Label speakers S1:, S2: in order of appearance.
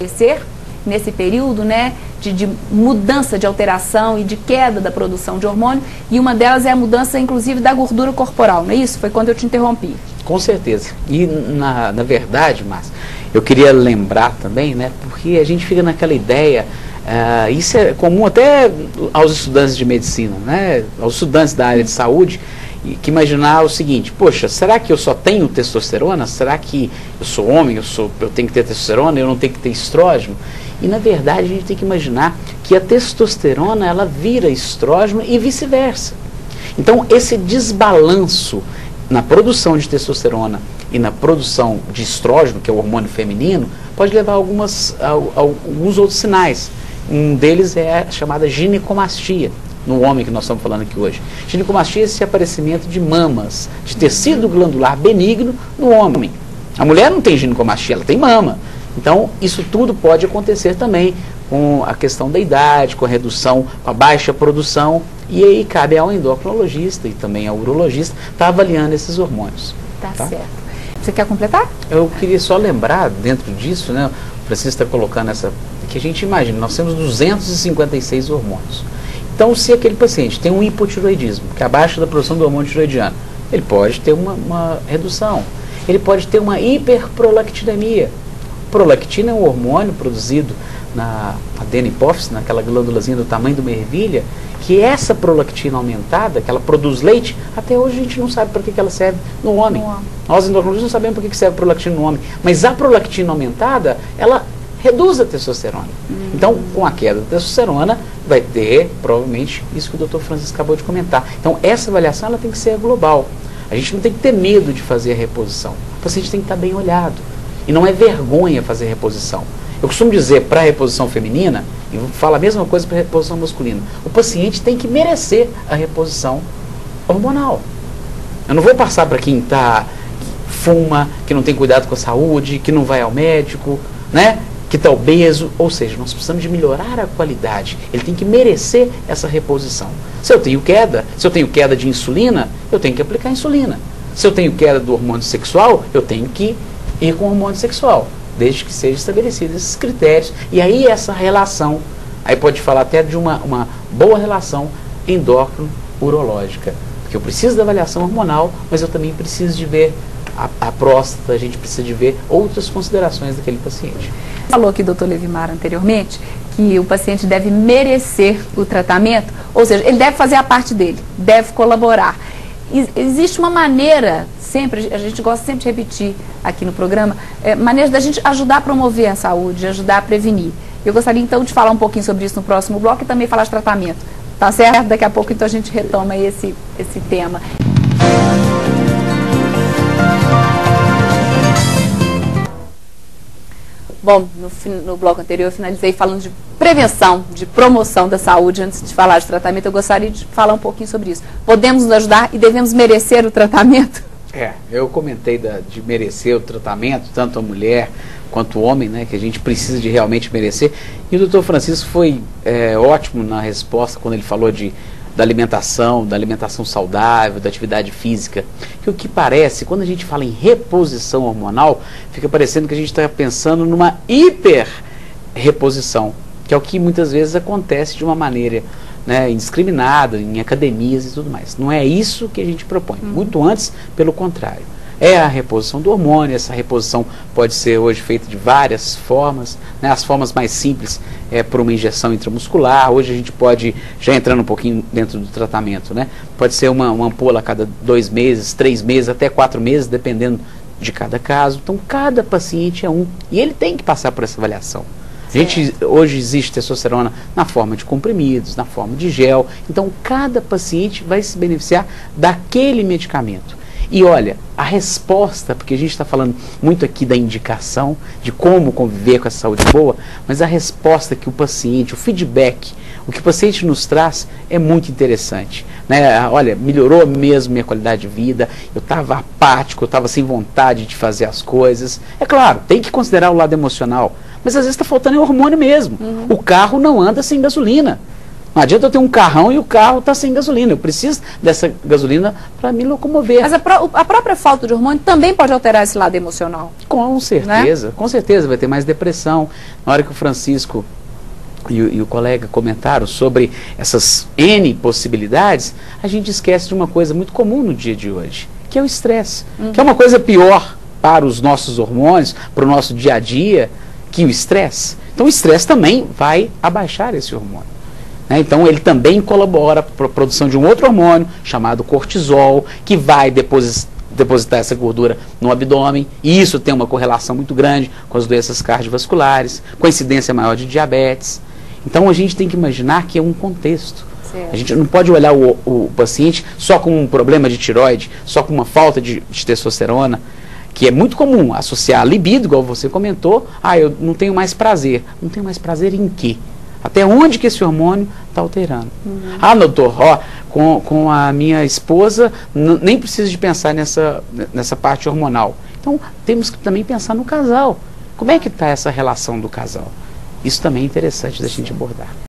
S1: Ser nesse período, né, de mudança, de alteração e de queda da produção de hormônio, e uma delas é a mudança, inclusive, da gordura corporal, não é isso? Foi quando eu te interrompi.
S2: Com certeza. E, na verdade, Márcia, eu queria lembrar também, né, porque a gente fica naquela ideia, isso é comum até aos estudantes de medicina, né, aos estudantes da área de saúde, que imaginar o seguinte: poxa, será que eu só tenho testosterona? Será que eu sou homem, eu tenho que ter testosterona, eu não tenho que ter estrógeno? E na verdade a gente tem que imaginar que a testosterona ela vira estrógeno e vice-versa. Então esse desbalanço na produção de testosterona e na produção de estrógeno, que é o hormônio feminino, pode levar a alguns outros sinais. Um deles é a chamada ginecomastia, no homem que nós estamos falando aqui hoje. Ginecomastia é esse aparecimento de mamas, de tecido glandular benigno no homem. A mulher não tem ginecomastia, ela tem mama. Então, isso tudo pode acontecer também com a questão da idade, com a redução, com a baixa produção, e aí cabe ao endocrinologista e também ao urologista estar avaliando esses hormônios.
S1: Tá certo. Você quer completar?
S2: Eu queria só lembrar, dentro disso, né, o Francisco está colocando que a gente imagina, nós temos 256 hormônios. Então, se aquele paciente tem um hipotiroidismo, que é abaixo da produção do hormônio tiroidiano, ele pode ter uma redução. Ele pode ter uma hiperprolactinemia. Prolactina é um hormônio produzido na adenohipófise, naquela glândulazinha do tamanho de uma ervilha, que essa prolactina aumentada, que ela produz leite, até hoje a gente não sabe para que ela serve no homem. Nós endocrinologistas não sabemos para que serve a prolactina no homem, mas a prolactina aumentada, ela reduz a testosterona. Então, com a queda da testosterona, vai ter, provavelmente, isso que o Dr. Francisco acabou de comentar. Então, essa avaliação ela tem que ser global. A gente não tem que ter medo de fazer a reposição. O paciente tem que estar bem olhado. E não é vergonha fazer reposição. Eu costumo dizer para a reposição feminina, e vou falar a mesma coisa para a reposição masculina, o paciente tem que merecer a reposição hormonal. Eu não vou passar para quem que fuma, que não tem cuidado com a saúde, que não vai ao médico, né? Que está obeso, ou seja, nós precisamos de melhorar a qualidade. Ele tem que merecer essa reposição. Se eu tenho queda de insulina, eu tenho que aplicar insulina. Se eu tenho queda do hormônio sexual, eu tenho que ir com o hormônio sexual, desde que sejam estabelecidos esses critérios. E aí essa relação, aí pode falar até de uma boa relação endócrino-urológica. Porque eu preciso da avaliação hormonal, mas eu também preciso de ver a próstata, a gente precisa de ver outras considerações daquele paciente.
S1: Falou aqui, doutor Levimar, anteriormente, que o paciente deve merecer o tratamento, ou seja, ele deve fazer a parte dele, deve colaborar. Existe uma maneira, sempre, a gente gosta sempre de repetir aqui no programa, maneira da gente ajudar a promover a saúde, ajudar a prevenir. Eu gostaria então de falar um pouquinho sobre isso no próximo bloco e também falar de tratamento. Tá certo? Daqui a pouco então a gente retoma esse tema. Bom, no bloco anterior eu finalizei falando de prevenção, de promoção da saúde. Antes de falar de tratamento, eu gostaria de falar um pouquinho sobre isso. Podemos nos ajudar e devemos merecer o tratamento?
S2: Eu comentei de merecer o tratamento, tanto a mulher quanto o homem, né, que a gente precisa de realmente merecer. E o Dr. Francisco foi ótimo na resposta quando ele falou da alimentação saudável, da atividade física. Que o que parece, quando a gente fala em reposição hormonal, fica parecendo que a gente está pensando numa hiper-reposição, que é o que muitas vezes acontece de uma maneira, né, indiscriminada, em academias e tudo mais. Não é isso que a gente propõe, muito antes, pelo contrário. É a reposição do hormônio. Essa reposição pode ser hoje feita de várias formas, né? As formas mais simples é por uma injeção intramuscular. Hoje a gente pode, já entrando um pouquinho dentro do tratamento, né? Pode ser uma ampola a cada 2 meses, 3 meses, até 4 meses, dependendo de cada caso. Então cada paciente é um, e ele tem que passar por essa avaliação. Hoje existe testosterona na forma de comprimidos, na forma de gel. Então cada paciente vai se beneficiar daquele medicamento. E olha, a resposta, porque a gente está falando muito aqui da indicação, de como conviver com essa saúde boa, mas a resposta que o paciente, o feedback, o que o paciente nos traz é muito interessante. Né? Olha, melhorou mesmo minha qualidade de vida, eu estava apático, eu estava sem vontade de fazer as coisas. É claro, tem que considerar o lado emocional, mas às vezes está faltando hormônio mesmo. O carro não anda sem gasolina. Não adianta eu ter um carrão e o carro está sem gasolina. Eu preciso dessa gasolina para me locomover.
S1: Mas a própria falta de hormônio também pode alterar esse lado emocional.
S2: Com certeza, né? Com certeza. Vai ter mais depressão. Na hora que o Francisco e o colega comentaram sobre essas N possibilidades, a gente esquece de uma coisa muito comum no dia de hoje, que é o estresse. Que é uma coisa pior para os nossos hormônios, para o nosso dia a dia, que o estresse. Então o estresse também vai abaixar esse hormônio. Então ele também colabora para a produção de um outro hormônio chamado cortisol, que vai depositar essa gordura no abdômen, e isso tem uma correlação muito grande com as doenças cardiovasculares, com a incidência maior de diabetes. Então a gente tem que imaginar que é um contexto. Certo. A gente não pode olhar o paciente só com um problema de tireoide, só com uma falta de testosterona, que é muito comum associar a libido, igual você comentou. Eu não tenho mais prazer. Não tenho mais prazer em quê? Até onde que esse hormônio está alterando? Doutor, com a minha esposa, nem preciso de pensar nessa parte hormonal. Então, temos que também pensar no casal. Como é que está essa relação do casal? Isso também é interessante da gente abordar.